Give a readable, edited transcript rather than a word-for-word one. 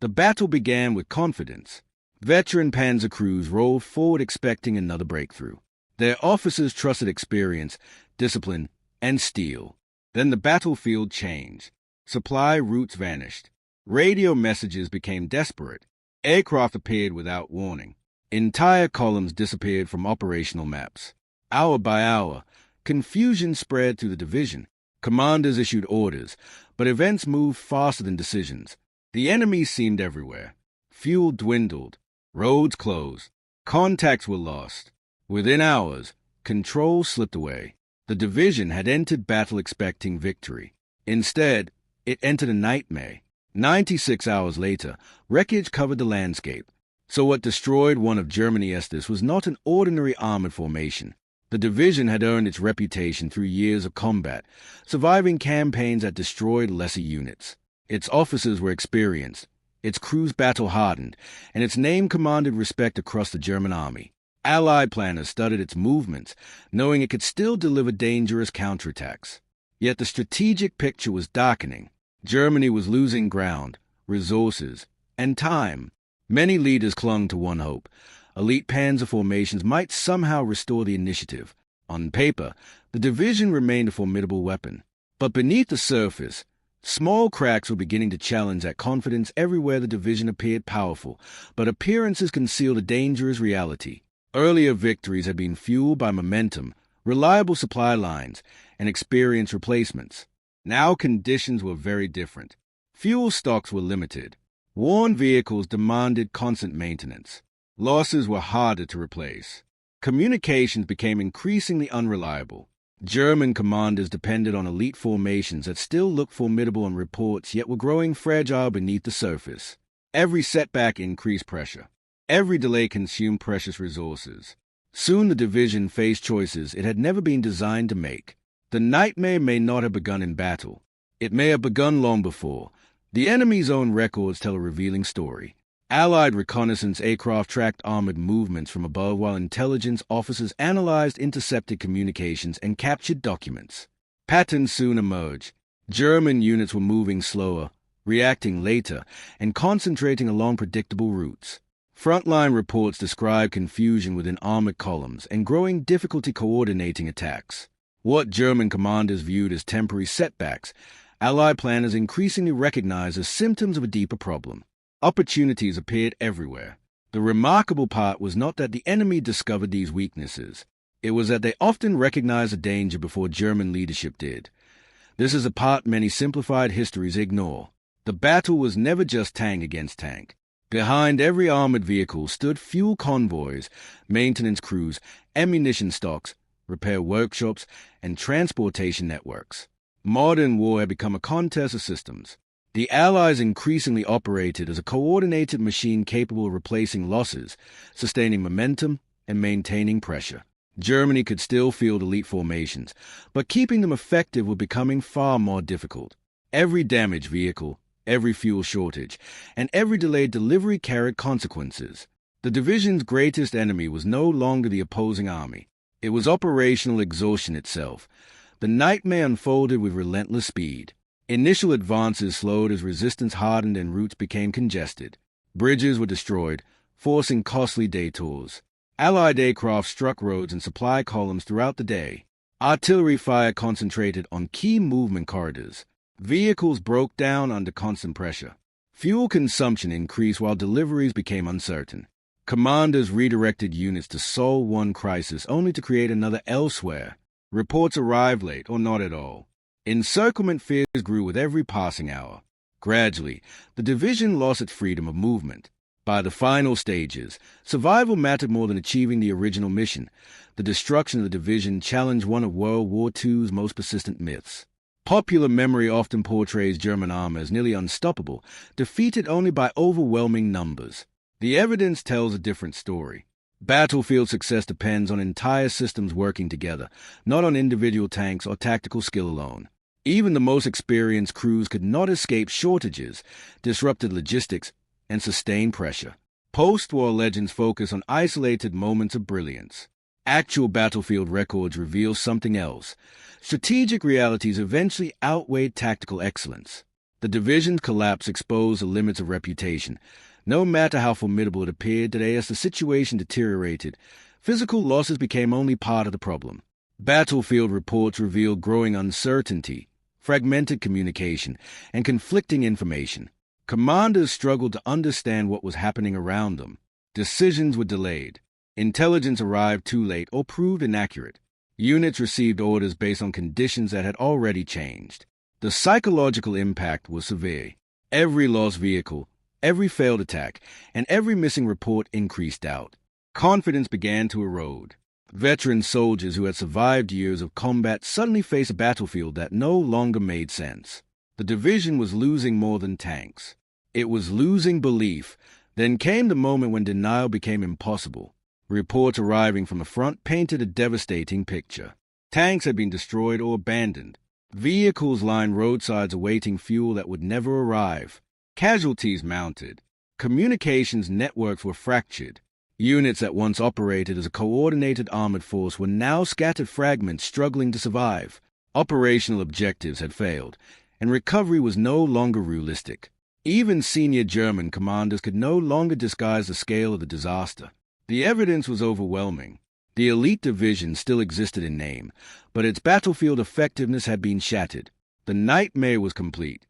The battle began with confidence. Veteran Panzer crews rolled forward expecting another breakthrough. Their officers trusted experience, discipline, and steel. Then the battlefield changed. Supply routes vanished. Radio messages became desperate. Aircraft appeared without warning. Entire columns disappeared from operational maps. Hour by hour, confusion spread through the division. Commanders issued orders, but events moved faster than decisions. The enemy seemed everywhere. Fuel dwindled. Roads closed. Contacts were lost. Within hours, control slipped away. The division had entered battle expecting victory. Instead, it entered a nightmare. 96 hours later, wreckage covered the landscape. So what destroyed one of Germany's Estes was not an ordinary armored formation. The division had earned its reputation through years of combat, surviving campaigns that destroyed lesser units. Its officers were experienced, its crews battle-hardened, and its name commanded respect across the German army. Allied planners studied its movements, knowing it could still deliver dangerous counterattacks. Yet the strategic picture was darkening. Germany was losing ground, resources, and time. Many leaders clung to one hope. Elite panzer formations might somehow restore the initiative. On paper, the division remained a formidable weapon. But beneath the surface, small cracks were beginning to challenge that confidence. Everywhere the division appeared powerful, but appearances concealed a dangerous reality. Earlier victories had been fueled by momentum, reliable supply lines, and experienced replacements. Now conditions were very different. Fuel stocks were limited. Worn vehicles demanded constant maintenance. Losses were harder to replace. Communications became increasingly unreliable. German commanders depended on elite formations that still looked formidable on reports yet were growing fragile beneath the surface. Every setback increased pressure. Every delay consumed precious resources. Soon the division faced choices it had never been designed to make. The nightmare may not have begun in battle. It may have begun long before. The enemy's own records tell a revealing story. Allied reconnaissance aircraft tracked armored movements from above while intelligence officers analyzed intercepted communications and captured documents. Patterns soon emerged. German units were moving slower, reacting later, and concentrating along predictable routes. Frontline reports describe confusion within armored columns and growing difficulty coordinating attacks. What German commanders viewed as temporary setbacks, Allied planners increasingly recognized as symptoms of a deeper problem. Opportunities appeared everywhere. The remarkable part was not that the enemy discovered these weaknesses. It was that they often recognized the danger before German leadership did. This is a part many simplified histories ignore. The battle was never just tank against tank. Behind every armored vehicle stood fuel convoys, maintenance crews, ammunition stocks, repair workshops, and transportation networks. Modern war had become a contest of systems. The Allies increasingly operated as a coordinated machine capable of replacing losses, sustaining momentum, and maintaining pressure. Germany could still field elite formations, but keeping them effective was becoming far more difficult. Every damaged vehicle, every fuel shortage, and every delayed delivery carried consequences. The division's greatest enemy was no longer the opposing army. It was operational exhaustion itself. The nightmare unfolded with relentless speed. Initial advances slowed as resistance hardened and routes became congested. Bridges were destroyed, forcing costly detours. Allied aircraft struck roads and supply columns throughout the day. Artillery fire concentrated on key movement corridors. Vehicles broke down under constant pressure. Fuel consumption increased while deliveries became uncertain. Commanders redirected units to solve one crisis only to create another elsewhere. Reports arrived late or not at all. Encirclement fears grew with every passing hour. Gradually, the division lost its freedom of movement. By the final stages, survival mattered more than achieving the original mission. The destruction of the division challenged one of World War II's most persistent myths. Popular memory often portrays German armor as nearly unstoppable, defeated only by overwhelming numbers. The evidence tells a different story. Battlefield success depends on entire systems working together, not on individual tanks or tactical skill alone. Even the most experienced crews could not escape shortages, disrupted logistics, and sustained pressure. Post-war legends focus on isolated moments of brilliance. Actual battlefield records reveal something else. Strategic realities eventually outweighed tactical excellence. The division's collapse exposed the limits of reputation. No matter how formidable it appeared today, as the situation deteriorated, physical losses became only part of the problem. Battlefield reports revealed growing uncertainty, fragmented communication, and conflicting information. Commanders struggled to understand what was happening around them. Decisions were delayed. Intelligence arrived too late or proved inaccurate. Units received orders based on conditions that had already changed. The psychological impact was severe. Every lost vehicle, every failed attack, and every missing report increased doubt. Confidence began to erode. Veteran soldiers who had survived years of combat suddenly faced a battlefield that no longer made sense. The division was losing more than tanks. It was losing belief. Then came the moment when denial became impossible. Reports arriving from the front painted a devastating picture. Tanks had been destroyed or abandoned. Vehicles lined roadsides awaiting fuel that would never arrive. Casualties mounted. Communications networks were fractured. Units that once operated as a coordinated armored force were now scattered fragments struggling to survive. Operational objectives had failed, and recovery was no longer realistic. Even senior German commanders could no longer disguise the scale of the disaster. The evidence was overwhelming. The elite division still existed in name, but its battlefield effectiveness had been shattered. The nightmare was complete.